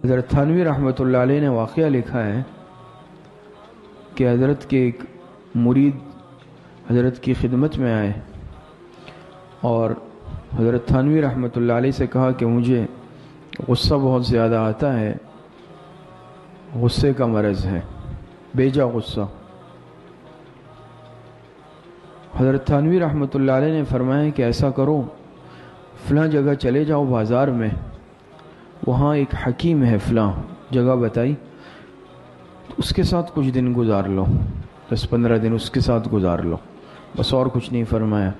حضرت تھانوی رحمۃ اللہ علیہ نے واقعہ لکھا ہے کہ حضرت کے ایک مرید حضرت کی خدمت میں آئے اور حضرت تھانوی رحمۃ اللہ علیہ سے کہا کہ مجھے غصہ بہت زیادہ آتا ہے، غصے کا مرض ہے، بیجا غصہ۔ حضرت تھانوی رحمۃ اللہ علیہ نے فرمایا کہ ایسا کرو، فلاں جگہ چلے جاؤ بازار میں، وہاں ایک حکیم ہے، فلاں جگہ بتائی، اس کے ساتھ کچھ دن گزار لو، 10-15 دن اس کے ساتھ گزار لو، بس اور کچھ نہیں فرمایا۔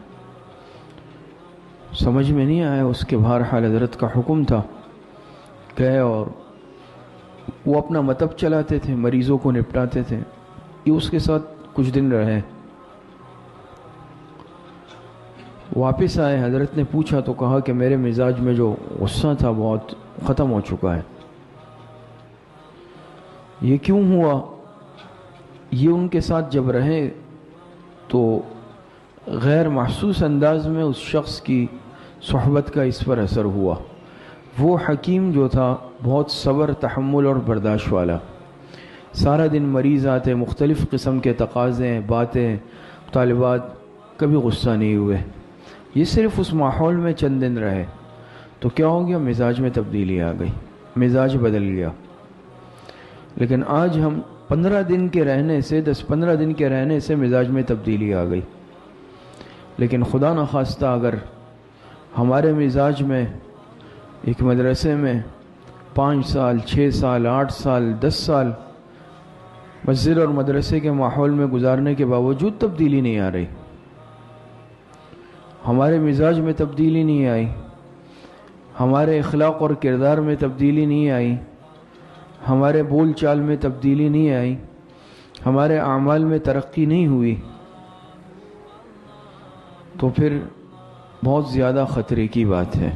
سمجھ میں نہیں آیا اس کے، بہرحال حضرت کا حکم تھا، گئے اور وہ اپنا مطلب چلاتے تھے، مریضوں کو نپٹاتے تھے، یہ اس کے ساتھ کچھ دن رہے۔ واپس آئے، حضرت نے پوچھا تو کہا کہ میرے مزاج میں جو غصہ تھا بہت ختم ہو چکا ہے۔ یہ کیوں ہوا؟ یہ ان کے ساتھ جب رہے تو غیر محسوس انداز میں اس شخص کی صحبت کا اس پر اثر ہوا۔ وہ حکیم جو تھا بہت صبر، تحمل اور برداشت والا، سارا دن مریض آتے، مختلف قسم کے تقاضے، باتیں، طالبات، کبھی غصہ نہیں ہوئے۔ یہ صرف اس ماحول میں چند دن رہے تو کیا ہو گیا؟ مزاج میں تبدیلی آ گئی، مزاج بدل گیا۔ لیکن آج ہم 15 دن کے رہنے سے، 10-15 دن کے رہنے سے مزاج میں تبدیلی آ گئی۔ لیکن خدا نخواستہ اگر ہمارے مزاج میں ایک مدرسے میں 5 سال، 6 سال، 8 سال، 10 سال مسجد اور مدرسے کے ماحول میں گزارنے کے باوجود تبدیلی نہیں آ رہی، ہمارے مزاج میں تبدیلی نہیں آئی، ہمارے اخلاق اور کردار میں تبدیلی نہیں آئی، ہمارے بول چال میں تبدیلی نہیں آئی، ہمارے اعمال میں ترقی نہیں ہوئی، تو پھر بہت زیادہ خطرے کی بات ہے۔